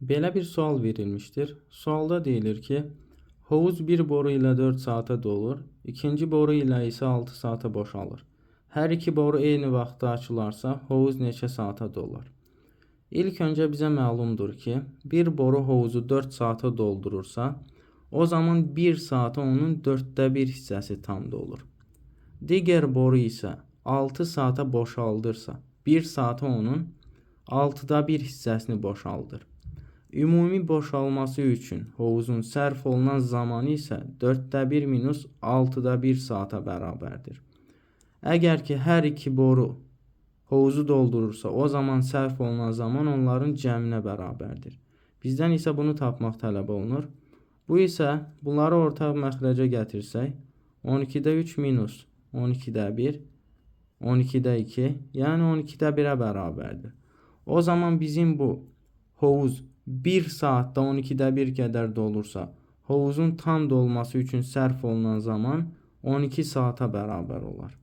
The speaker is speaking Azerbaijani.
Belə bir sual verilmiştir. Sualda deyilir ki, hovuz bir boru ilə 4 saata dolur, ikinci boru ilə isə 6 saata boşalır. Hər iki boru eyni vaxtda açılarsa, hovuz neçə saata dolar? İlk öncə bizə məlumdur ki, bir boru hovuzu 4 saata doldurursa, o zaman 1 saata onun 4də 1 hissəsi tam dolur. Digər boru isə 6 saata boşaldırsa, 1 saata onun 6da 1 hissəsini boşaldır. Ümumi boşalması üçün hovuzun sərf olunan zamanı isə 4də 1 minus 6da 1 saata bərabərdir. Əgər ki, hər iki boru hovuzu doldurursa, o zaman sərf olunan zaman onların cəminə bərabərdir. Bizdən isə bunu tapmaq tələb olunur. Bu isə bunları ortaq məxrəcə gətirsək, 12də 3 minus 12də 1, 12də 2, yəni 12də 1-ə bərabərdir. O zaman bizim bu hovuz 1 saatda 12də 1 qədər dolursa, hovuzun tam dolması üçün sərf olunan zaman 12 saata bərabər olar.